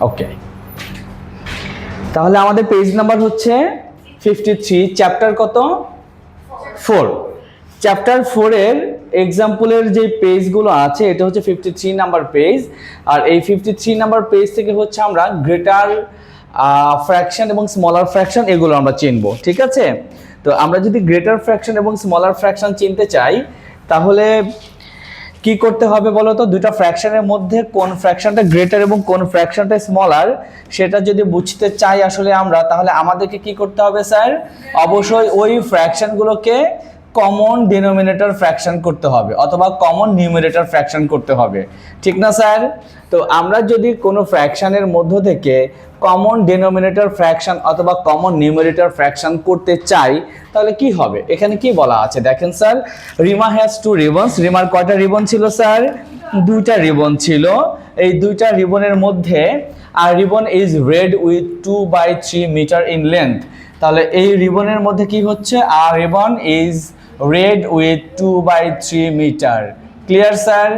ওকে, তাহলে আমাদের page number হচ্ছে 53, চ্যাপ্টার কত? 4। চ্যাপ্টার 4 এর এক্সাম্পলের যে পেজগুলো আছে এটা হচ্ছে 53 নাম্বার পেজ। আর এই 53 নাম্বার পেজ থেকে হচ্ছে আমরা গ্রেটার ফ্র্যাকশন এবং স্মলার ফ্র্যাকশন এগুলো আমরা চিনব, ঠিক আছে? তো আমরা যদি গ্রেটার ফ্র্যাকশন এবং স্মলার ফ্র্যাকশন চিনতে চাই তাহলে কি করতে হবে বলো তো? দুটো ফ্র্যাকশনের মধ্যে কোন ফ্র্যাকশনটা গ্রেটার এবং কোন ফ্র্যাকশনটা স্মলার সেটা যদি বুঝতে চাই আসলে আমরা, তাহলে আমাদেরকে কি করতে হবে স্যার? অবশ্যই ওই ফ্র্যাকশনগুলোকে কমন ডিনোমিনেটর ফ্র্যাকশন করতে হবে অথবা কমন নিউমারেটর ফ্র্যাকশন করতে হবে, ঠিক না স্যার? তো আমরা যদি কোনো ফ্র্যাকশনের মধ্য থেকে কমন ডিনোমিনেটর ফ্র্যাকশন অথবা কমন নিউমারেটর ফ্র্যাকশন করতে চাই তাহলে কি হবে? এখানে কি বলা আছে দেখেন স্যার, রিমা হ্যাজ 2 রিবনস। রিমার কয়টা রিবন ছিল স্যার? 2টা রিবন ছিল। এই 2টা রিবনের মধ্যে আর ribbon is red with 2/3 metre in length. তাহলে এই রিবনের মধ্যে কি হচ্ছে? আর ribbon is red with 2/3 metre. Clear sir?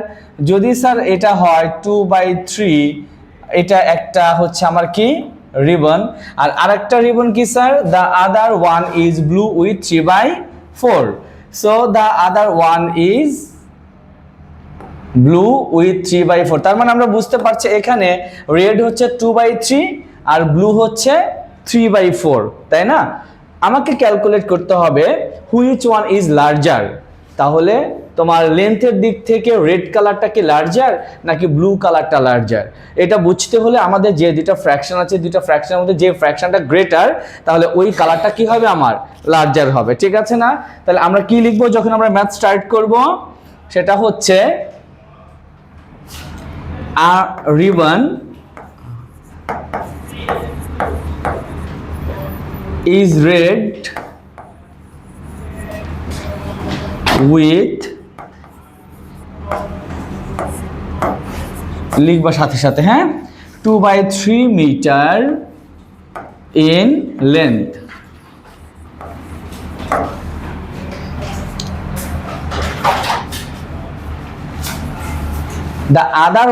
যদি স্যার এটা হয় 2/3, এটা একটা হচ্ছে আমার কি রিবন, আর আরেকটা রিবন কি sir? The other one is blue with 3/4। So the other one is blue with 3/4। তার মানে আমরা বুঝতে পারছি এখানে রেড হচ্ছে 2/3 আর ব্লু হচ্ছে 3/4, তাই না? আমাকে ক্যালকুলেট করতে হবে হুইচ ওয়ান ইজ লার্জার। তাহলে তোমার লেন্থের দিক থেকে রেড কালারটা কি লার্জার নাকি ব্লু কালারটা লার্জার? এটা বুঝতে হলে আমাদের যে দুটো ফ্র্যাকশন আছে, দুটো ফ্র্যাকশনের মধ্যে যে ফ্র্যাকশনটা গ্রেটার তাহলে ওই কালারটা কি হবে? আমার লার্জার হবে, ঠিক আছে না? তাহলে আমরা কি লিখবো যখন আমরা ম্যাথ স্টার্ট করব? সেটা হচ্ছে a ribbon is red with লিখবা সাথে সাথে, হ্যাঁ, 2/3 metre in length. The other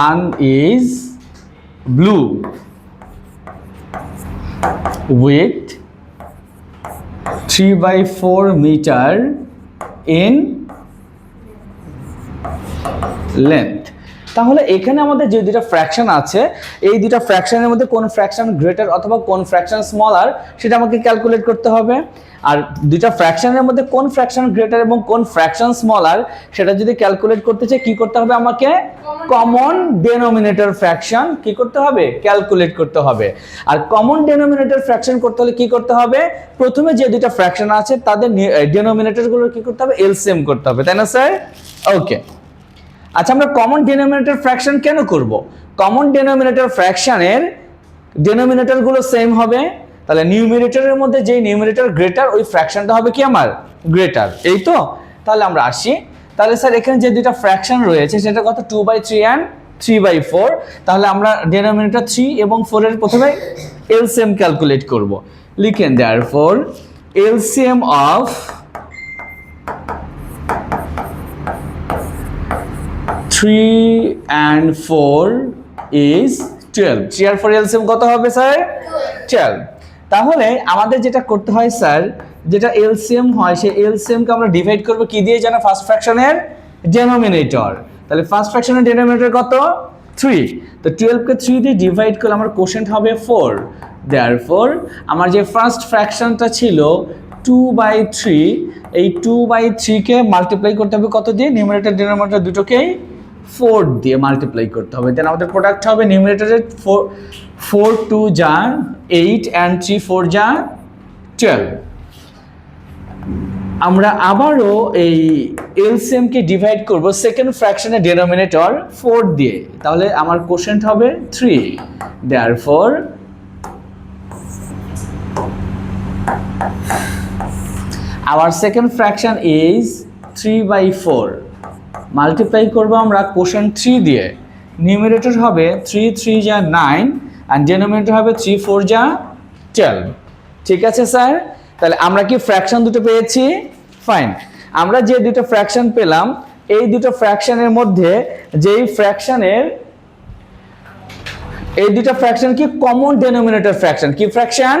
one is blue with 3/4 meter in length. তাহলে এখানে আমাদের যে দুটো ফ্র্যাকশন আছে এই দুটো ফ্র্যাকশনের মধ্যে কোন ফ্র্যাকশন গ্রেটার অথবা কোন ফ্র্যাকশন স্মলার সেটা আমাকে ক্যালকুলেট করতে হবে। আর দুটো ফ্র্যাকশনের মধ্যে কোন ফ্র্যাকশন গ্রেটার এবং কোন ফ্র্যাকশন স্মলার সেটা যদি ক্যালকুলেট করতে চাই কি করতে হবে? আমাকে কমন ডেনোমিনেটর ফ্র্যাকশন কি করতে হবে? ক্যালকুলেট করতে হবে। আর কমন ডেনোমিনেটর ফ্র্যাকশন করতে হলে কি করতে হবে? প্রথমে যে দুটো ফ্র্যাকশন আছে তাদের ডেনোমিনেটরগুলো কি করতে হবে? এলসিএম করতে হবে, তাই না স্যার? ওকে, আচ্ছা, আমরা কমন ডিনোমিনেটর ফ্র্যাকশন কেন করব? কমন ডিনোমিনেটর ফ্র্যাকশনের ডিনোমিনেটরগুলো সেম হবে, তাহলে নিউমারেটরের মধ্যে যে নিউমারেটর গ্রেটার ওই ফ্র্যাকশনটা হবে কি আমার গ্রেটার, এই তো? তাহলে আমরা আসি, তাহলে স্যার এখানে যে দুটো ফ্র্যাকশন রয়েছে সেটা কত? 2/3 and 3/4। তাহলে আমরা ডিনোমিনেটর 3 এবং 4 এর প্রথমে এলসিএম ক্যালকুলেট করব। লিখেন therefore LCM of 3 and 4 is 12. 3 আর 4 এলসিএম কত হবে স্যার? 12। তাহলে আমাদের যেটা করতে হয় স্যার, যেটা এলসিএম হয় সেই এলসিএম কে আমরা ডিভাইড করব কি দিয়ে জানো? ফার্স্ট ফ্র্যাকশনের ডেনোমিনেটর। তাহলে ফার্স্ট ফ্র্যাকশনের ডেনোমিনেটর কত? 3। তো 12 কে 3 দিয়ে ডিভাইড করলে আমার কোশেন্ট হবে 4। therefore আমার যে ফার্স্ট ফ্র্যাকশনটা ছিল 2/3, এই 2/3 কে মাল্টিপ্লাই করতে হবে কত দিয়ে? নিউমারেটর ডিনোমিনেটর দুটোকেই 4 দিয়ে মাল্টিপ্লাই করতে হবে। দেন আমাদের প্রোডাক্ট হবে নিউমারেটরে 4 2 যা 8 and 3 4 যা 12। আমরা আবারও এই এলসিএম কে ডিভাইড করব সেকেন্ড ফ্র্যাকশনের ডেনোমিনেটর 4 দিয়ে, তাহলে আমার কোশেন্ট হবে 3। therefore our second fraction is 3/4। Multiply করব আমরা কোশেন্ট 3 দিয়ে, নিউমারেটর হবে 3 3 যা 9 আর ডেনোমিনেটর হবে 3 4 যা 12। ঠিক আছে স্যার? তাহলে আমরা কি ফ্র্যাকশন দুটো পেয়েছি? ফাইন। আমরা যে দুটো ফ্র্যাকশন পেলাম, এই দুটো ফ্র্যাকশনের মধ্যে যেই ফ্র্যাকশনের এই দুটো ফ্র্যাকশন কি কমন ডেনোমিনেটর ফ্র্যাকশন? কি ফ্র্যাকশন?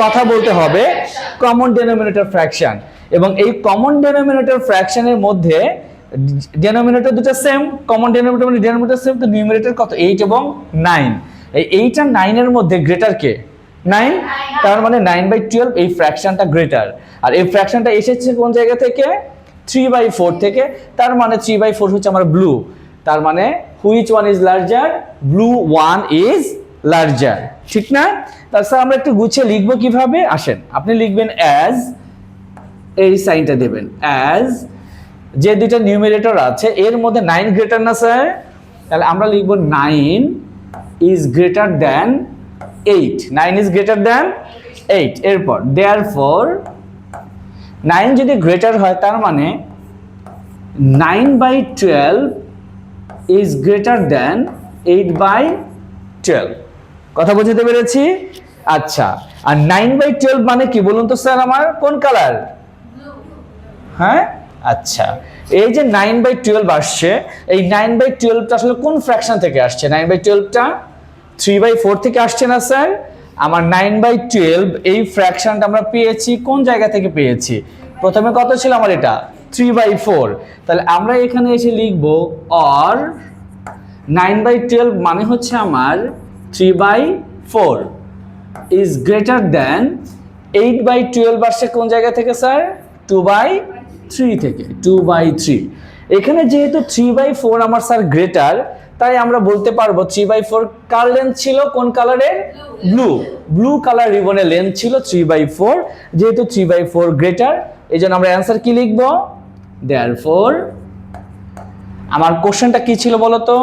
কথা বলতে হবে, কমন ডেনোমিনেটর ফ্র্যাকশন। এবং এই কমন ডেনোমিনেটর ফ্র্যাকশনের মধ্যে ডেনোমিনেটর দুটো সেম, কমন ডেনোমিনেটর মানে ডেনোমিনেটর সেম, তো নিউমারেটর কত? 8 এবং 9। এই 8 আর 9 এর মধ্যে গ্রেটার কে? 9। তার মানে 9/12 এই ফ্র্যাকশনটা গ্রেটার। আর এই ফ্র্যাকশনটা এসেছে কোন জায়গা থেকে? 3/4 থেকে। তার মানে 3/4 হচ্ছে আমার ব্লু। তার মানে which one is larger? Blue one is larger, ঠিক না? তাছাড়া আমরা একটু গুছিয়ে লিখবো কিভাবে, আসেন। আপনি লিখবেন অ্যাজ, এই সাইনটা দেবেন অ্যাজ, যে দুইটা নিউমারেটর আছে এর মধ্যে 9 গ্রেটার না স্যার? তাহলে আমরা লিখবো 9 is greater than 8। 9 is greater than 8। এরপর দেয়ারফর 9 যদি গ্রেটার হয় তার মানে 9/12 ইজ গ্রেটার দ্যান 8/12। কথা বুঝতে পেরেছি? আচ্ছা, আর 9/12 মানে কি বলুন তো স্যার? আমার কোন কালার? হ্যাঁ, আচ্ছা। এই যে 9/12 আসছে, এই 9/12টা আসলে কোন ফ্র্যাকশন থেকে আসছে? 9/12টা 3/4 থেকে আসছে না স্যার? আমার 9/12 এই ফ্র্যাকশনটা আমরা পেয়েছি কোন জায়গা থেকে পেয়েছি? প্রথমে কত ছিল আমার? এটা 3/4। তাহলে আমরা এখানে এসে লিখবো অর 9/12 মানে হচ্ছে আমার 3/4 ইজ গ্রেটার দ্যান 8/12 আসছে কোন জায়গা থেকে স্যার? 2/3 থেকে। 2/3। এখানে যেহেতু 3/4 আমার স্যার গ্রেটার, তাই আমরা বলতে পারবো 3/4 কার লেন্থ ছিল? কোন কালারের? ব্লু। ব্লু কালার রিবনের লেন্থ ছিল 3/4। যেহেতু 3/4 গ্রেটার, এই জন্য আমরা অ্যান্সার কি লিখবো? দেয়ারফর, আমার কোশ্চেনটা কি ছিল বলতো?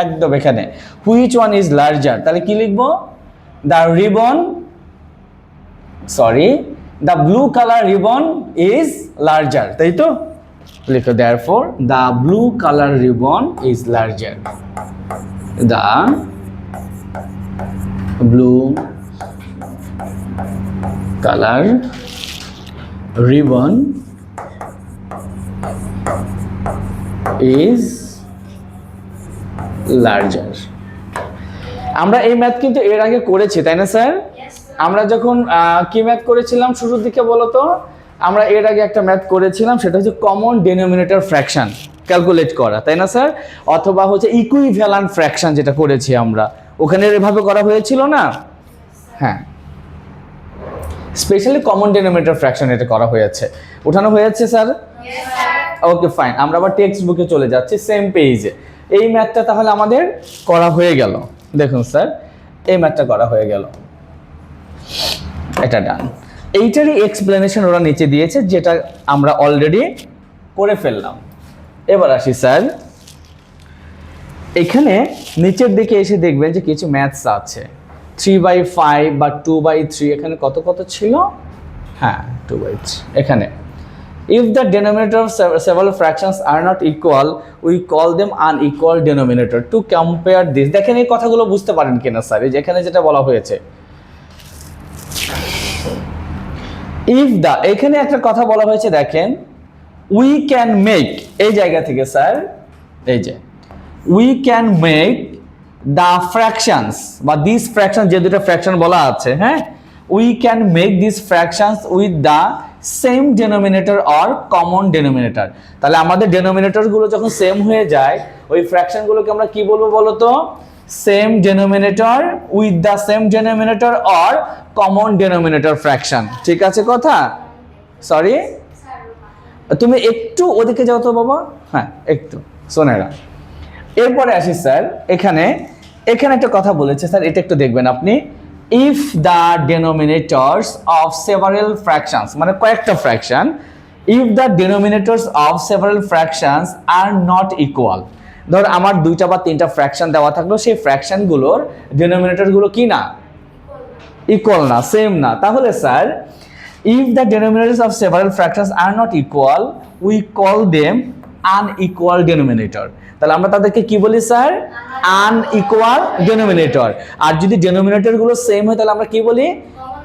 একদম এখানে হুইচ ওয়ান ইজ লার্জার, তাহলে কি লিখবো? The ribbon, sorry, the blue colour ribbon is larger, তাই তো? লিখো therefore the blue colour ribbon is larger. The blue colour ribbon is larger. আমরা এই ম্যাথ কিন্তু এর আগে করেছি, তাই না স্যার? আমরা যখন কি ম্যাথ করেছিলাম শুরুর দিকে বলতো? আমরা এর আগে একটা ম্যাথ করেছিলাম, সেটা হচ্ছে কমন ডেনোমিনেটর ফ্র্যাকশন ক্যালকুলেট করা, তাই না স্যার? অথবা হচ্ছে ইকুইভ্যালেন্ট ফ্র্যাকশন যেটা করেছি আমরা, ওখানে এভাবে করা হয়েছিল না? হ্যাঁ, স্পেশালি কমন ডেনোমিনেটর ফ্র্যাকশন এটা করা হয়েছে, উঠানো হয়েছে স্যার? Okay fine. আমরা আবার টেক্সট বুকে চলে যাচ্ছি, সেম পেজে। এই ম্যাথটা তাহলে আমাদের করা হয়ে গেল। দেখুন স্যার, এই ম্যাথটা করা হয়ে গেল, এটা ডান। এইটারই এক্সপ্লেনেশন ওরা নিচে দিয়েছে, যেটা আমরা অলরেডি করে ফেললাম। এবার আসি স্যার, এখানে নিচের দিকে এসে দেখবেন যে কিছু ম্যাথস আছে। 3/5 বা 2/3, এখানে কত কত ছিল? হ্যাঁ, 2/3। এখানে if the denominator of several fractions are not equal, we call them unequal denominator to compare this. দেখেন এই কথাগুলো বুঝতে পারেন কিনা স্যার? এই যেখানে যেটা বলা হয়েছে, if the, এখানে একটা কথা বলা হয়েছে দেখেন, we can make, এই জায়গা থেকে স্যার, এই যে we can make the fractions বা these fractions, যে দুটো ফ্র্যাকশন বলা আছে, হ্যাঁ, we can make these fractions with the same denominator or common denominator. তাহলে আমাদের ডেনোমিনেটর গুলো যখন সেম হয়ে যায়, ওই ফ্র্যাকশন গুলোকে আমরা কি বলবো বলো তো? Same denominator with the same denominator or common denominator fraction. ঠিক আছে কথা? সরি, তুমি একটু ওদিকে যাও তো বাবা। হ্যাঁ, একটু সোনেরা। এরপরে আসি স্যার, এখানে একটা কথা বলেছে স্যার, এটা একটু দেখবেন আপনি। if the denominators of several fractions, মানে কয়েকটা fraction, if the denominators of several fractions are not equal, ধর আমার দুইটা বা তিনটা ফ্র্যাকশন দেওয়া থাকলো, সেই ফ্র্যাকশন গুলোর ডেনোমিনেটর গুলো কি না? ইকুয়াল না, সেম না। তাহলে sir, if the denominators of several fractions are not equal, we call them unequal denominator. তাহলে আমরা তাদেরকে কি বলি স্যার? Unequal denominator. আর যদি ডেনোমিনেটর গুলো সেম হয় তাহলে আমরা কি বলি?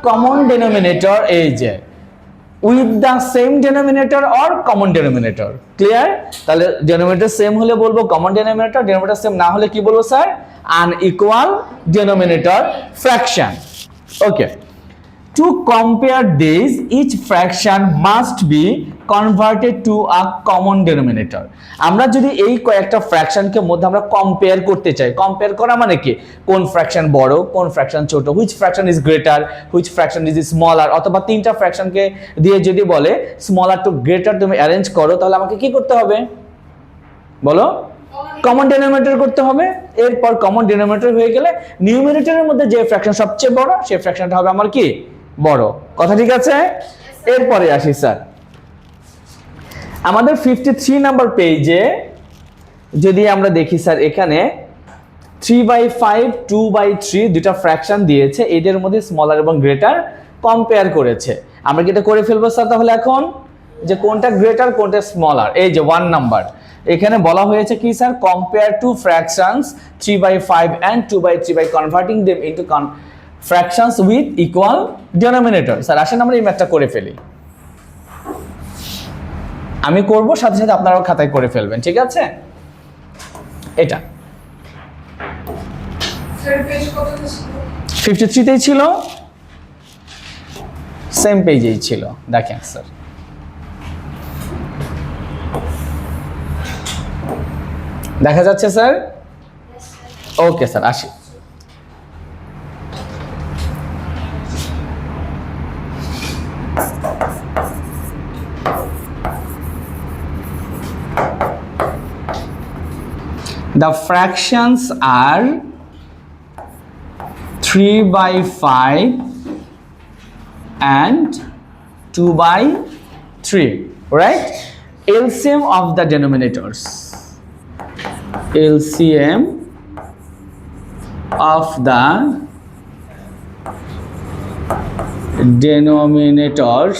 Common denominator. এই যে with the same denominator or common denominator. Clear? তাহলে ডেনোমিনেটর সেম হলে বলবো কমন ডেনোমিনেটর, ডেনোমিনেটর সেম না হলে কি বলবো sir? Unequal denominator fraction. Okay, to compare these, each fraction must be converted to a common denominator. আমরা যদি এই কয়েকটা ফ্র্যাকশনকে মধ্যে আমরা কম্পেয়ার করতে চাই, কম্পেয়ার করা মানে কি? কোন ফ্র্যাকশন বড়, কোন ফ্র্যাকশন ছোট, which fraction is greater, which fraction is smaller, অথবা তিনটা ফ্র্যাকশনকে দিয়ে যদি বলে স্মলার টু গ্রেটার তুমি অ্যারেঞ্জ করো, তাহলে আমাকে কি করতে হবে বলো? কমন ডেনোমিনেটর করতে হবে। এরপর কমন ডেনোমিনেটর হয়ে গেলে নিউমারেটরের মধ্যে যে ফ্র্যাকশন সবচেয়ে বড় সেই ফ্র্যাকশনটা হবে আমার কি? বড়। কথা ঠিক আছে? এরপরে আসি স্যার, আমাদের 53 নাম্বার পেজে যদি আমরা দেখি স্যার, এখানে 3/5 2/3 দুটা ফ্র্যাকশন দিয়েছে, এদের মধ্যে স্মলার এবং গ্রেটার কম্পেয়ার করেছে। আমরা কি এটা করে ফেলবো স্যার তাহলে এখন, যে কোনটা গ্রেটার কোনটা স্মলার? এই যে 1 নাম্বার এখানে বলা হয়েছে কি sir? Compare to fractions 3/5 and 2/3 by converting them into fractions with equal denominator। Sir আসেন আমরা এই ম্যাথটা করে ফেলি। আমি করব, সাথে সাথে আপনারাও খাতায় করে ফেলবেন, ঠিক আছে? এটা 53 তেই ছিল, সেম পেজেই ছিল। দেখেন স্যার, দেখা যাচ্ছে স্যার? ওকে স্যার, আসি। The fractions are 3/5 and 2/3, right? LCM of the denominators. LCM of the denominators।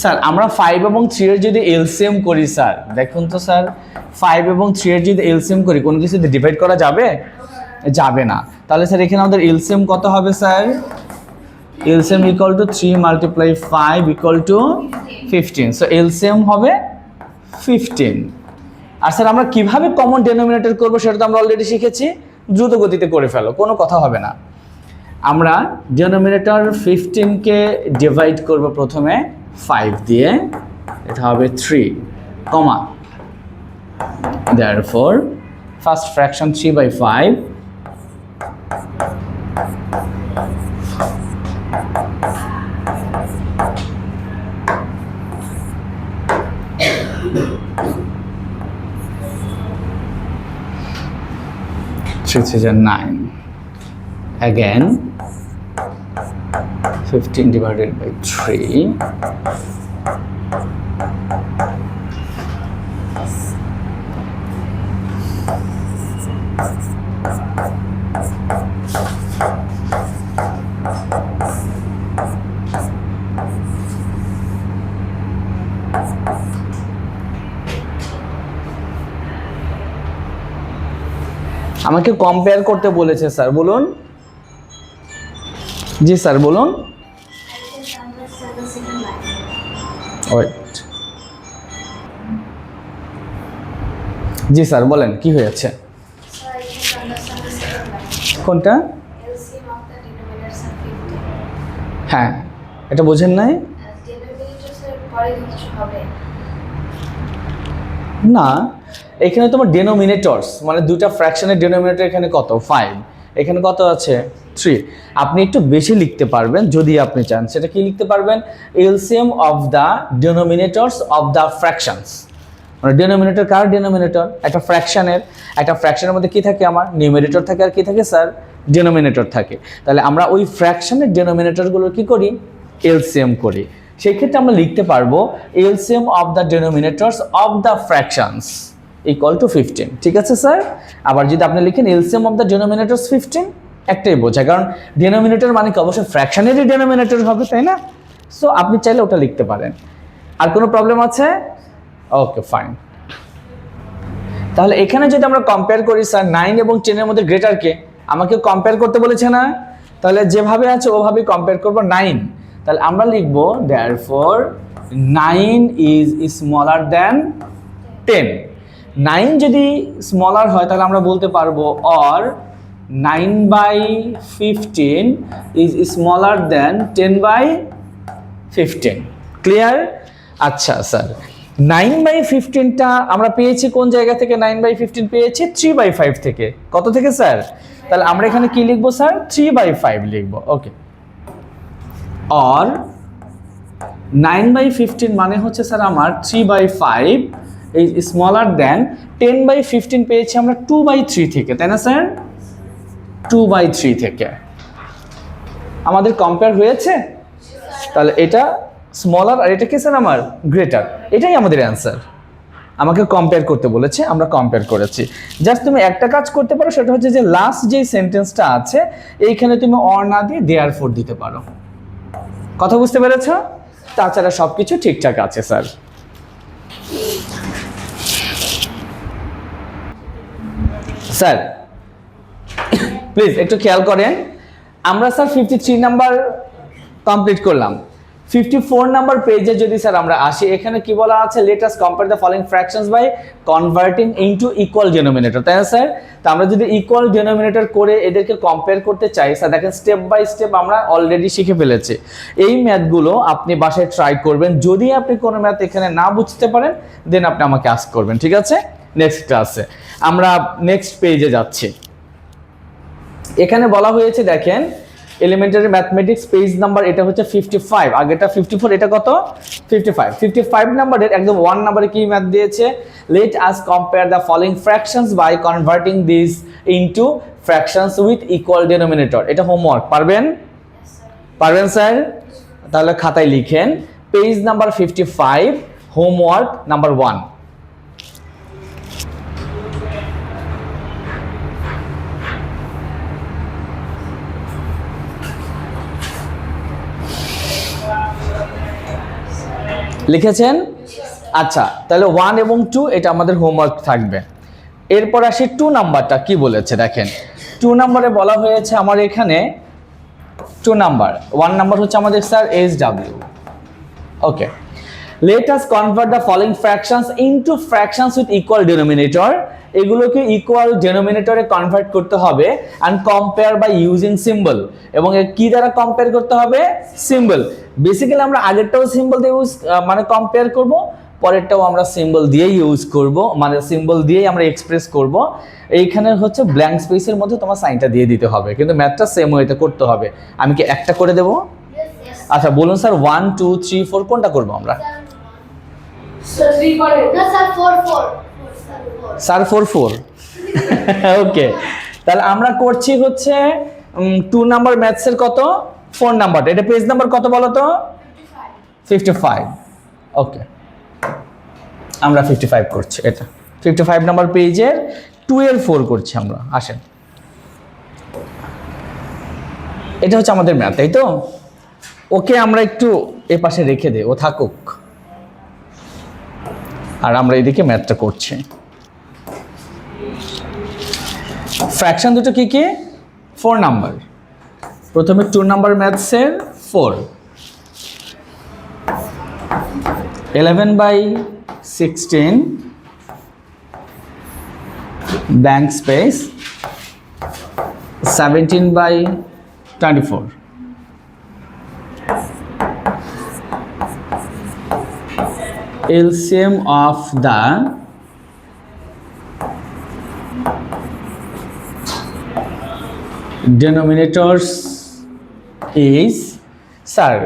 Sir আমরা 5 এবং 3 এর যদি এলসিএম করি স্যার, দেখুন তো স্যার, 5 এবং 3 এর যদি এলসিএম করি কোনো কিছু ডিভাইড করা যাবে? যাবে না। তাহলে স্যার এখানে আমাদের এলসিএম কত হবে sir? LCM equal to 3 multiply 5 equal to 15। So LCM হবে 15। আর স্যার আমরা কিভাবে কমন ডেনোমিনেটর করব সেটা তো আমরা অলরেডি শিখেছি, দ্রুত গতিতে করে ফেলো, কোনো কথা হবে না। আমরা ডেনোমিনেটর 15 কে ডিভাইড করব প্রথমে 5 দিয়ে, এটা হবে 3, কমা, therefore first fraction 3/5 9, again 15 divided by 3, আমাকে কম্পেয়ার করতে বলেছে স্যার, বলুন। জি স্যার বলুন। ওয়েট, জি স্যার বলেন কি হয়েছে? কোনটা? হ্যাঁ, এটা বোঝেন নাই? না, এখানে তোমার ডেনোমিনেটরস মানে দুটা ফ্র্যাকশনের ডেনোমিনেটর এখানে কত? 5, এখানে কত আছে? 3। আপনি একটু বেশি লিখতে পারবেন যদি আপনি চান। সেটা কি লিখতে পারবেন? LCM of the denominators of the fractions. মানে ডেনোমিনেটর কার ডেনোমিনেটর? একটা ফ্র্যাকশনের মধ্যে কি থাকে? আমার নিউমারেটর থাকে আর কি থাকে স্যার? ডেনোমিনেটর থাকে। তাহলে আমরা ওই ফ্র্যাকশনের ডেনোমিনেটরগুলো কি করি? এলসিএম করি। সেই ক্ষেত্রে আমরা লিখতে পারবো LCM of the denominators of the fractions equal to 15। ঠিক আছে স্যার? আবার যদি আপনি লিখেন এলসিএম অফ দ্য ডেনোমিনেটরস 15, একটাই বোঝায়, কারণ ডেনোমিনেটর মানে কি অবশ্যই ফ্র্যাকশনেরই ডেনোমিনেটর হবে, তাই না? সো আপনি চাইলে ওটা লিখতে পারেন। আর কোনো প্রবলেম আছে? Okay fine. তাহলে এখানে যদি আমরা কম্পেয়ার করি স্যার 9 এবং 10 এর মধ্যে গ্রেটার কে, আমাকে কম্পেয়ার করতে বলেছে না, তাহলে যেভাবে আছে ওভাবেই কম্পেয়ার করব 9। তাহলে আমরা লিখব therefore 9 is smaller than 10। 9 যদি স্মলার হয় তাহলে আমরা বলতে পারবো or 9/15 is smaller than 10/15। Clear? আচ্ছা স্যার 9/15টা আমরা পেয়েছি কোন জায়গা থেকে? 9/15 পেয়েছি 3/5 থেকে। কত থেকে স্যার? তাহলে আমরা এখানে কি লিখবো স্যার? 3/5 লিখবো। ওকে, or 9/15 মানে হচ্ছে স্যার আমার 3/5 is smaller than 10/15 পেয়েছি আমরা 2/3 থেকে, তাই না স্যার? 2/3 থেকে আমাদের কম্পেয়ার হয়েছে। তাহলে এটা স্মলার আর এটা কি স্যার আমার গ্রেটার, এটাই আমাদের অ্যান্সার। আমাকে কম্পেয়ার করতে বলেছে, আমরা কম্পেয়ার করেছি। জাস্ট তুমি একটা কাজ করতে পারো, সেটা হচ্ছে যে লাস্ট যে সেন্টেন্সটা আছে এইখানে তুমি অর না দিয়ে দেয়ারফর দিতে পারো। কথা বুঝতে পেরেছো? তাছাড়া সবকিছু ঠিকঠাক আছে স্যার। স্যার প্লিজ একটু খেয়াল করেন, আমরা স্যার 53 নাম্বার কমপ্লিট করলাম। 54 নাম্বার পেজে যদি স্যার আমরা আসি, এখানে কি বলা আছে? Let us compare the following fractions by converting into equal denominator, তাই না স্যার? তো আমরা যদি ইকুয়াল ডিনোমিনেটর করে এদেরকে কম্পেয়ার করতে চাই স্যার, দেখেন স্টেপ বাই স্টেপ আমরা অলরেডি শিখে ফেলেছি। এই ম্যাথগুলো আপনি বাসায় ট্রাই করবেন। যদি আপনি কোনো ম্যাথ এখানে না বুঝতে পারেন দেন আপনি আমাকে আস্ক করবেন, ঠিক আছে? নেক্সট ক্লাসে আমরা নেক্সট পেজে যাচ্ছি। এখানে বলা হয়েছে দেখেন এলিমেন্টারি ম্যাথমেটিক্স পেজ নাম্বার, এটা হচ্ছে 55, আগেটা 54, এটা কত? 55। 55 নাম্বারের একদম 1 নাম্বারে কি ম্যাথ দিয়েছে? Let us compare the following fractions by converting this into fractions with equal denominator. এটা হোমওয়ার্ক, পারবেন? পারবেন স্যার? তাহলে খাতায় লিখেন পেজ নাম্বার 55, হোমওয়ার্ক নাম্বার 1। লিখেছেন? আচ্ছা, তাহলে 1 এবং 2 এটা আমাদের হোমওয়ার্ক থাকবে। এরপর আসি 2 নাম্বারটা কি বলেছে দেখেন। 2 নাম্বারে বলা হয়েছে আমার এখানে 2 নাম্বার, 1 নাম্বার হচ্ছে আমাদের sir SW। Okay, let us convert the following fractions into fractions with equal denominator. এগুলোকে ইকুয়াল ডিনোমিনেটরে কনভার্ট করতে হবে and compare by using symbol. এবং কি দ্বারা কম্পেয়ার করতে হবে? সিম্বল। বেসিক্যালি আমরা আগেরটাও সিম্বল দিয়ে মানে কম্পেয়ার করব, পরেরটাও আমরা সিম্বল দিয়েই ইউজ করব, মানে সিম্বল দিয়েই আমরা এক্সপ্রেস করব। এইখানে হচ্ছে ব্ল্যাঙ্ক স্পেসের মধ্যে তোমার সাইনটা দিয়ে দিতে হবে, কিন্তু ম্যাথটা সেম ওয়েতে করতে হবে। আমি কি একটা করে দেব? আচ্ছা বলুন স্যার 1 2 3 4 কোনটা করব আমরা? স্যার 4 4। ওকে, তাহলে আমরা করছি হচ্ছে 2 নাম্বার ম্যাথসের কত? 4 নাম্বারটা। এটা পেজ নাম্বার কত বলো তো? 55। ওকে, আমরা 55 করছি। এটা 55 নাম্বার পেজের 2 এর 4 করছি আমরা। আসেন, এটা হচ্ছে আমাদের ম্যাথ, তাই তো? ওকে আমরা একটু এ পাশে রেখে দেই, ও থাকুক, আর আমরা এদিকে ম্যাথটা করছি। ফ্র্যাকশন দুটো কি কি? 4 নাম্বার। প্রথমে 2 number ম্যাথসের 4, 11/16 blank space 17/24। LCM of the denominators is sir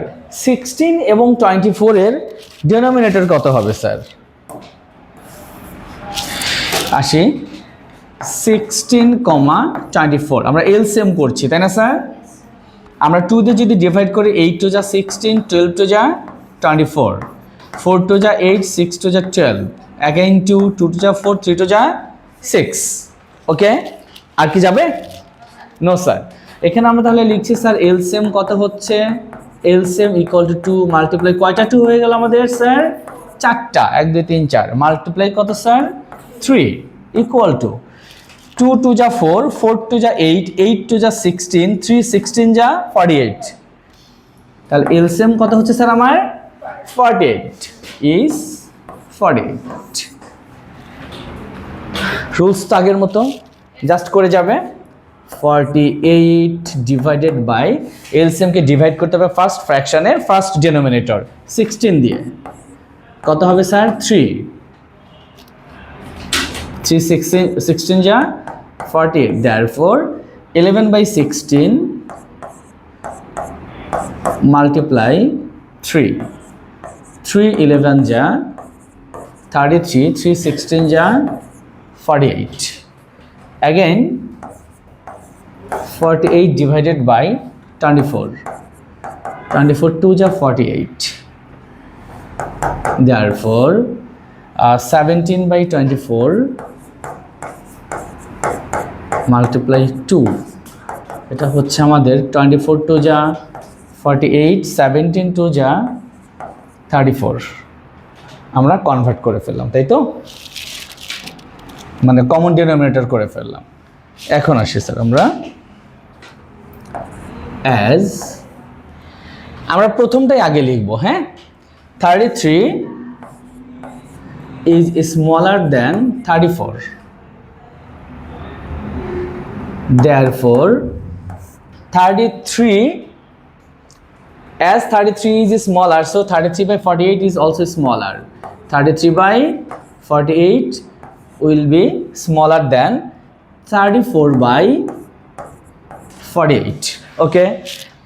16 এবং 24 এর ডিনোমিনেটর কত হবে স্যার? আসি 16, 24 আমরা এলসিএম করছি, তাই না স্যার? আমরা 2 দিয়ে যদি ডিভাইড করি 8 টু যা 16, 12 টু যা 24, 4 টু যা 8, 6 টু যা 12, again 2 টু যা 4, 3 টু যা 6। ওকে, আর কি যাবে? No sir. এখানে আমরা তাহলে লিখছি স্যার এলসিএম কত হচ্ছে? এলসিএম ইকুয়াল টু 2 মাল্টিপ্লাই, কয়টা 2 হয়ে গেল আমাদের স্যার? 4টা, 1 2 3 4 মাল্টিপ্লাই কত স্যার? 3। ইকুয়াল টু 2 2 যা 4, 4 2 যা 8, 8 2 যা 16, 3 16 যা 48। তাহলে এলসিএম কত হচ্ছে স্যার আমার? 48 ইজ 48। রুলস তো আগের মতো, জাস্ট করে যাবে 48 ডিভাইডেড বাই, এলসিএমকে ডিভাইড করতে হবে ফার্স্ট ফ্র্যাকশনের ফার্স্ট ডিনোমিনেটর 16 দিয়ে। কত হবে স্যার? 3 16 যা 48, therefore 11 by 16 multiply 3, 3 11 যা 33, 3 16 যা 48, again 48 divided by 24, 24 2 যা 48, therefore 17 by 24 multiply 2, এটা হচ্ছে আমাদের 24 2 যা 48, 17 2 যা 34। আমরা কনভার্ট করে ফেললাম, তাই তো, মানে কমন ডিনোমিনেটর করে ফেললাম। এখন আসি স্যার আমরা অ্যাজ, আমরা প্রথমটাই আগে লিখবো। হ্যাঁ, 33 is smaller than 34, therefore 33, as 33 is smaller, so 33 by 48 is also smaller. 33 by 48 will be smaller than 34 by 48. ওকে,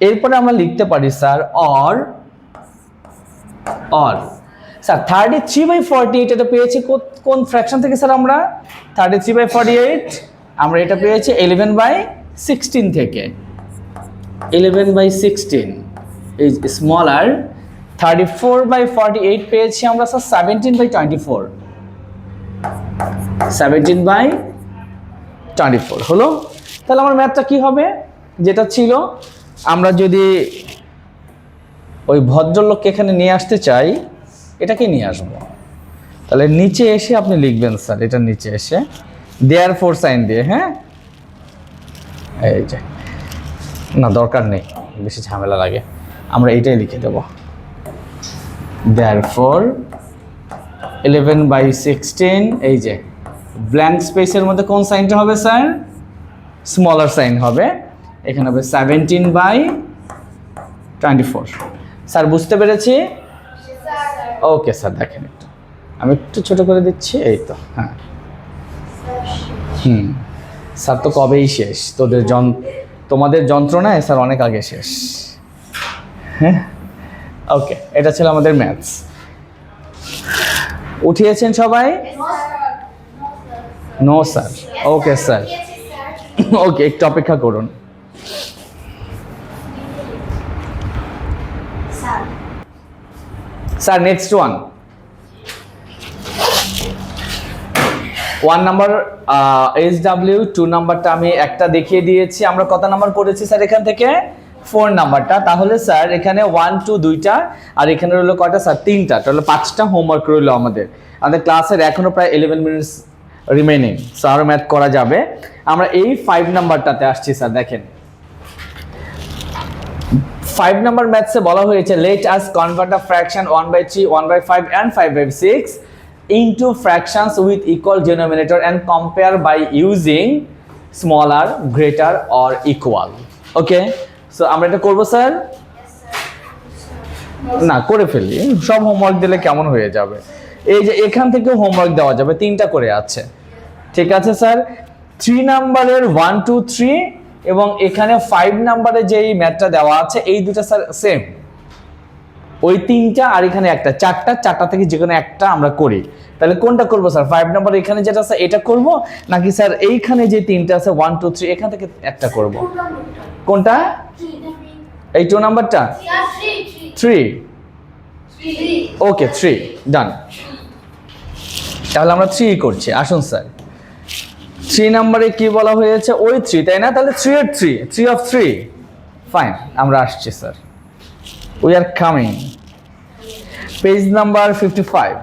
এরপরে আমরা লিখতে পারি স্যার অর স্যার 33 by 48 এটা পেয়েছি কোন ফ্র্যাকশন থেকে স্যার? আমরা 33 by 48 আমরা এটা পেয়েছি 11 by 16 থেকে। 11 by 16 is smaller, 34 by 48 পেয়েছি আমরা স্যার 17 by 24, 17 by 24 হলো। তাহলে আমার ম্যাথটা কি হবে? যেটা ছিল, আমরা যদি ওই ভদ্রলোককে এখানে নিয়ে আসতে চাই, এটাকে নিয়ে আসবো, তাহলে নিচে এসে আপনি লিখবেন স্যার, এটা নিচে এসে দেয়ারফোর সাইন দিয়ে। হ্যাঁ, এই যে, না দরকার নেই, বেশি ঝামেলা লাগে, আমরা এইটাই লিখে দেব। দেয়ারফোর 11 by 16, এই যে ব্ল্যাঙ্ক স্পেসের মধ্যে কোন সাইনটা হবে স্যার? স্মলার সাইন হবে, এখানে হবে 17 by 24। স্যার বুঝতে পেরেছি? ওকে স্যার, দেখেন একটু, আমি একটু ছোট করে দিচ্ছি, এই তো। হ্যাঁ, স্যার তো কবেই শেষ, তোমাদের যন্ত্রণায় স্যার অনেক আগে শেষ। হ্যাঁ, ওকে, এটা ছিল আমাদের ম্যাথস। উঠিয়েছেন সবাই? No sir. Okay sir, okay, একটু অপেক্ষা করুন। Sir next one number SW, 2 নাম্বারটা আমি একটা দেখিয়ে দিয়েছি। আমরা কত নাম্বার করেছি স্যার এখান থেকে? 4 নাম্বারটা। তাহলে স্যার এখানে 1 2 2টা, আর এখানে রইলো কয়টা স্যার? 3টা, তাহলে 5টা হোমওয়ার্ক রইলো আমাদের ক্লাসের এখনো প্রায় 11 মিনিটস রিমেইনিং, সো আরও ম্যাথ করা যাবে। আমরা এই 5 নাম্বারটাতে আসছি স্যার। দেখেন 5 নাম্বার ম্যাথসে বলা হয়েছে late us convert a fraction 1/3, 1/5 and 5/6 into fractions with equal denominator and compare by using smaller, greater or equal. Okay, so আমরা এটা করব স্যার? না, করে ফেলি, সব হোমওয়ার্ক দিলে কেমন হয়ে যাবে। এই যে এখান থেকেও হোমওয়ার্ক দেওয়া যাবে, 3টা করে আছে। ঠিক আছে স্যার, 3 নাম্বারের 1 2 3 এবং এখানে 5 নাম্বারে যেই ম্যাথটা দেওয়া আছে, এই দুটো স্যার সেম, ওই 3টা আর এখানে একটা, 4টা থেকে যে কোনো একটা আমরা করি। তাহলে কোনটা করব স্যার? 5 নাম্বার এখানে যেটা আছে এটা করব, নাকি স্যার এইখানে যে 3টা আছে 1 2 3 এখান থেকে একটা করব? কোনটা? এই 2 নাম্বারটা? 3। ওকে, 3 ডান। তাহলে আমরা 3 করছি। আসুন স্যার, 3 নাম্বারে কি বলা হয়েছে? ওই 3, তাই না? তাহলে 3 এর 3 of 3, ফাইন, আমরা আসছি sir. We are coming. Page number 55.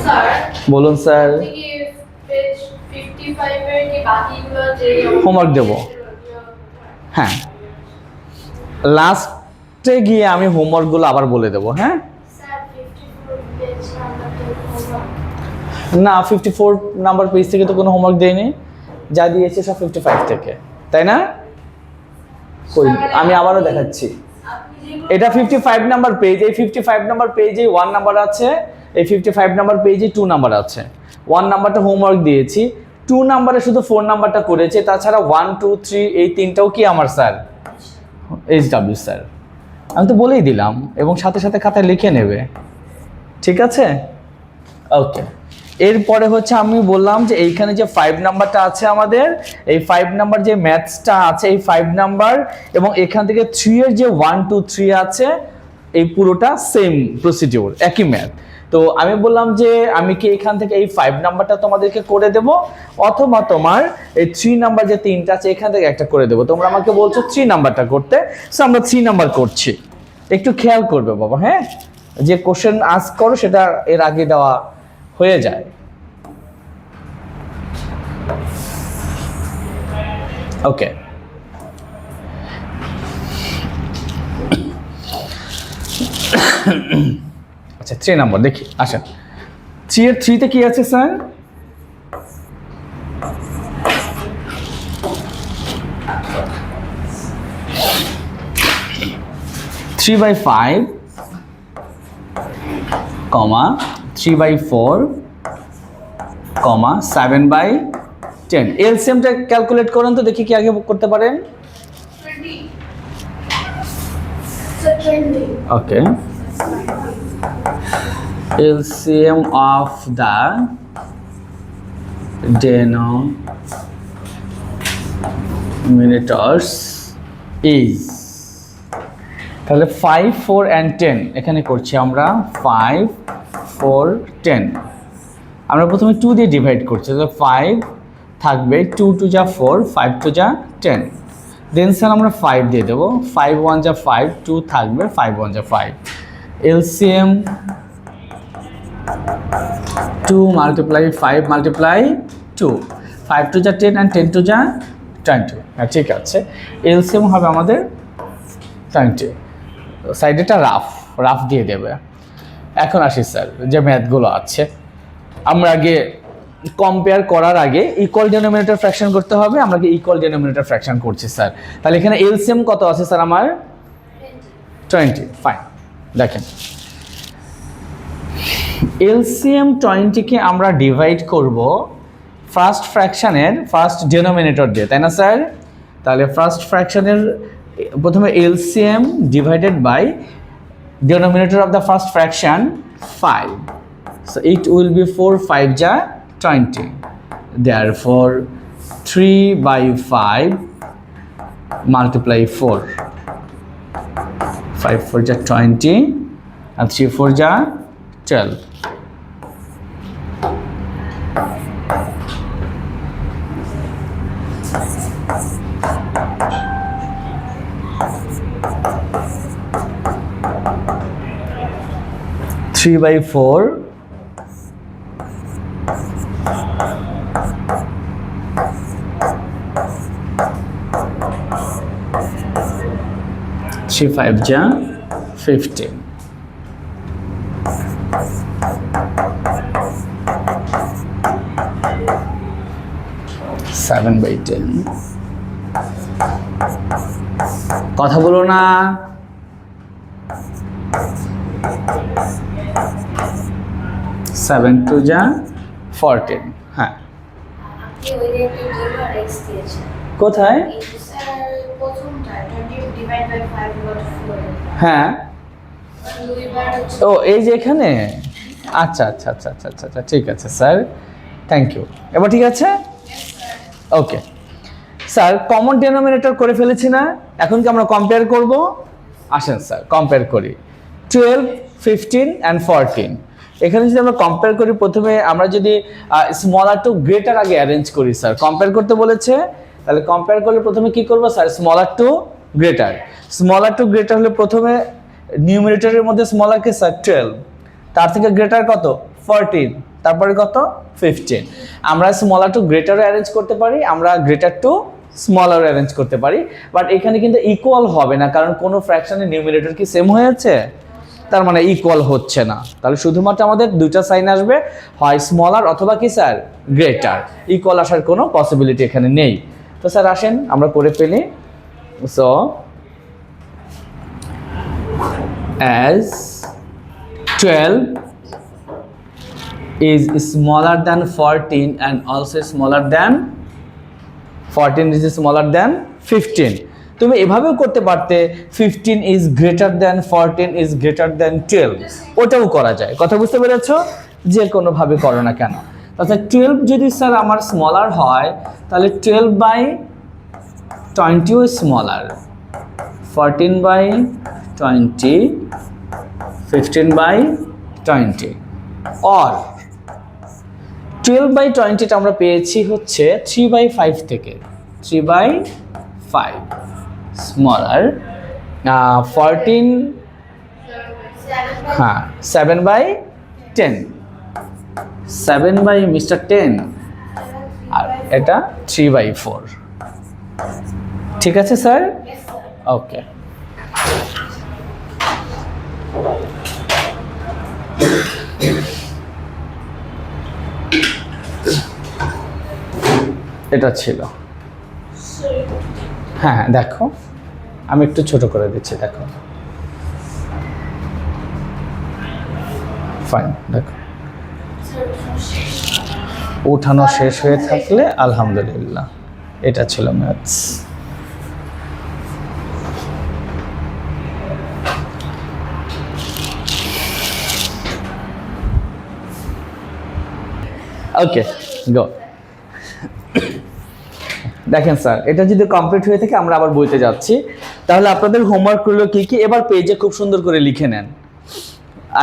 Sir. বলুন স্যার। হোমওয়ার্ক দেব, হ্যাঁ লাস্টে গিয়ে আমি হোমওয়ার্কগুলো আবার বলে দেবো। হ্যাঁ না 54 নাম্বার পেজ থেকে তো কোনো হোমওয়ার্ক দেয়নি, যা দিয়েছে সব 55 থেকে, তাই না? আমি আবারও দেখাচ্ছি, এটা 55 নাম্বার পেজ। এই 55 নাম্বার পেজে 1 নাম্বার আছে, এই 55 নাম্বার পেজে 2 নাম্বার আছে। 1 নাম্বারটা হোমওয়ার্ক দিয়েছি, 2 নাম্বারে শুধু 4 নাম্বারটা করেছে, তাছাড়া 1 2 3 এই তিনটাও কি আমার স্যার HW স্যার। আমি তো বলেই দিলাম, এবং সাথে সাথে খাতায় লিখে নেবে, ঠিক আছে? ওকে, এরপরে হচ্ছে আমি বললাম যে এইখানে যে 5 নাম্বারটা আছে আমাদের, এই 5 নাম্বার যে ম্যাথসটা আছে, এই 5 নাম্বার এবং এখান থেকে 3 এর যে 1 2 3 আছে, এই পুরোটা সেম প্রসিডিউর, একই ম্যাথ। তো আমি বললাম যে আমি কি এখান থেকে এই 5 নাম্বারটা তোমাদেরকে করে দেব, অথবা তোমার এই 3 নাম্বার যে তিনটা আছে এখান থেকে একটা করে দেব। তোমরা আমাকে বলছো 3 নাম্বারটা করতে, সো আমরা 3 নাম্বার করছি। একটু খেয়াল করবে বাবা, হ্যাঁ, যে কোশ্চেন আস্ক করো সেটা এর আগে দেওয়া হয়ে যায়। ওকে, আচ্ছা 3 নাম্বার দেখি, আসেন 3 এর 3 তে কি আছে sir? Three by 5 comma 3/4 comma 7/10। এলসিএমটা ক্যালকুলেট করুন তো দেখি কি আগে করতে পারেন। ওকে, LCM of the denominators is, তাহলে 5 4 and 10 এখানে করছি আমরা, 5 4 10। আমরা প্রথমে 2 দিয়ে ডিভাইড করছি, তাহলে 5 থাকবে, 2 2 যা 4, 5 2 যা 10। দেন স্যার আমরা 5 দিয়ে দেবো, 5 1 যা 5, 2 থাকবে, 5 1 যা 5। LCM 2 multiply 5 multiply 2, 5 2 যা 10 and 10 2 যা 20। হ্যাঁ ঠিক আছে, LCM হবে আমাদের 20। সাইডেটা রাফ দিয়ে দেবে। এখন আসি স্যার যে ম্যাথগুলো আছে, আমরা আগে কম্পেয়ার করার আগে ইকুয়াল ডিনোমিনেটর ফ্র্যাকশন করতে হবে। আমরা কি ইকুয়াল ডিনোমিনেটর ফ্র্যাকশন করছি স্যার। তাহলে এখানে এলসিএম কত আছে স্যার আমার? 20। ফাইন, দেখেন এলসিএম 20 কে আমরা ডিভাইড করব ফার্স্ট ফ্র্যাকশনের ফার্স্ট ডিনোমিনেটর দিয়ে, তাই না স্যার? তাহলে ফার্স্ট ফ্র্যাকশনের প্রথমে LCM divided by denominator of the first fraction 5, so it will be 4 5 ja 20, therefore 3/5 multiply 4, 5 4 ja 20 and 3 4 ja 12। 3/4 3 5 ja 15, 7/10। কথা বলো না, 7 2 ja 14। হ্যাঁ কোথায়? হ্যাঁ ও এই যে এখানে, আচ্ছা আচ্ছা আচ্ছা আচ্ছা আচ্ছা আচ্ছা ঠিক আছে স্যার, থ্যাংক ইউ। এবার ঠিক আছে, ওকে স্যার কমন ডিনোমিনেটর করে ফেলেছি না, এখন কি আমরা কম্পেয়ার করব? আসেন স্যার কম্পেয়ার করি। 12 15 and 14, এখানে যদি আমরা কম্পেয়ার করি, প্রথমে আমরা যদি স্মলার টু গ্রেটার আগে অ্যারেঞ্জ করি স্যার, কম্পেয়ার করতে বলেছে, তাহলে কম্পেয়ার করলে প্রথমে কি করব sir? Smaller to greater. Smaller to greater হলে প্রথমে নিউমিনেটরের মধ্যে স্মলার কে স্যার 12, তার থেকে গ্রেটার কত? 14, তারপরে কত 15। আমরা স্মলার টু গ্রেটারও অ্যারেঞ্জ করতে পারি, আমরা গ্রেটার টু স্মলার অ্যারেঞ্জ করতে পারি, বাট এখানে কিন্তু ইকুয়াল হবে না, কারণ কোনো ফ্র্যাকশনের নিউমারেটর কি সেম হয়েছে, তার মানে ইকুয়াল হচ্ছে না। তাহলে শুধুমাত্র আমাদের দুইটা সাইন আসবে, হয় স্মলার অথবা কি স্যার গ্রেটার। ইকুয়াল আসার কোনো পসিবিলিটি এখানে নেই। তো স্যার আসেন আমরা করে ফেলি। So as 12 is smaller than 14 and also smaller than 14 is smaller than 15, তুমি এভাবেও করতে পারতে 15 is greater than 14 is greater than 12, ওটাও করা যায়। কথা বুঝতে পেরেছো? যে কোনো ভাবে করো না কেন। তাহলে 12 যদি স্যার আমার স্মলার হয় তাহলে 12/20 ও স্মলার, 14/20, 15/20, or 12/20টা আমরা পেয়েছি হচ্ছে 3/5 থেকে, 3/5 স্মলার, 14 হ্যাঁ 7/10, 7/10, আর এটা 3/4। ঠিক আছে স্যার? ওকে, এটা ছিল। হ্যাঁ হ্যাঁ দেখো, আমি একটু ছোট করে দিচ্ছি, দেখো ফাইন। দেখো উঠানো শেষ হয়ে থাকলে আলহামদুলিল্লাহ। এটা ছিল ম্যাথস। ওকে গো। দেখেন স্যার, এটা যদি কমপ্লিট হয়ে থাকে আমরা আবার বইতে যাচ্ছি। তাহলে আপনাদের হোমওয়ার্ক গুলো কি কি এবার পেজে খুব সুন্দর করে লিখে নেন।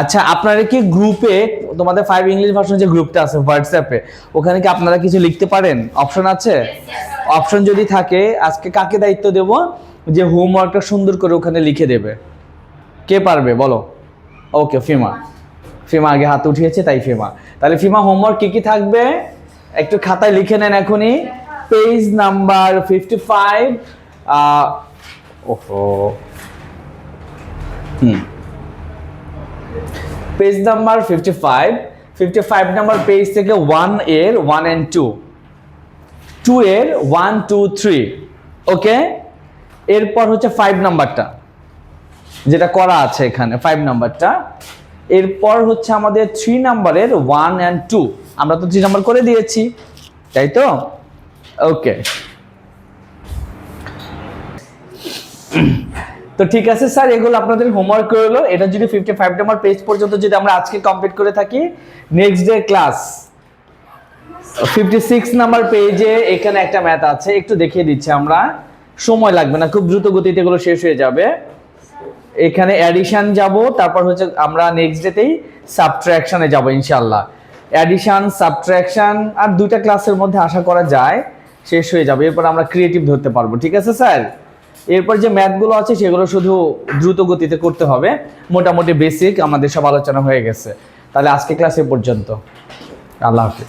আচ্ছা, আপনারা কি গ্রুপে, তোমাদের 5 ইংলিশ ভার্সন যে গ্রুপটা আছে হোয়াটসঅ্যাপে, ওখানে কি আপনারা কিছু লিখতে পারেন? অপশন আছে? অপশন যদি থাকে, আজকে কাকে দায়িত্ব দেব যে হোমওয়ার্কটা সুন্দর করে ওখানে লিখে দেবে? কে পারবে বলো? ওকে, ফিমা। ফিমা আগে হাত উঠিয়েছে, তাই ফিমা। তাহলে ফিমা, হোমওয়ার্ক কি কি থাকবে একটু খাতায় লিখে নেন এখনই। Page number 55, page number 55 number page থেকে 1 এর 1 and 2 এর 1 2 3, ওকে। এরপর হচ্ছে 5 নাম্বারটা যেটা করা আছে এখানে, 5 নাম্বারটা। এরপর হচ্ছে আমাদের 3 নাম্বারের 1 and 2, আমরা তো 3 নাম্বার করে দিয়েছি, তাই তো? ওকে, তো ঠিক আছে স্যার, এগুলো আপনাদের হোমওয়ার্ক রইলো। এটা যদি 55 নাম্বার পেজ পর্যন্ত যদি আমরা আজকে কমপ্লিট করে থাকি, নেক্সট ডে ক্লাস 56 নাম্বার পেজে এখানে একটা ম্যাথ আছে, একটু দেখিয়ে দিচ্ছি আমরা, সময় লাগবে না, খুব দ্রুত গতিতে এগুলো শেষ হয়ে যাবে। এখানে অ্যাডিশন যাব, তারপর হচ্ছে আমরা নেক্সট ডেতেই সাবট্রাকশনে যাব ইনশাআল্লাহ। অ্যাডিশন, সাবট্রাকশন আর 2টা ক্লাসের মধ্যে আশা করা যায় শেষ হয়ে যাবে। এরপর আমরা ক্রিয়েটিভ ধরতে পারবো। ঠিক আছে স্যার? এরপর যে ম্যাথগুলো আছে সেগুলো শুধু দ্রুত গতিতে করতে হবে। মোটামুটি বেসিক আমাদের সব আলোচনা হয়ে গেছে। তাহলে আজকে ক্লাস এ পর্যন্ত। আল্লাহ হাফেজ।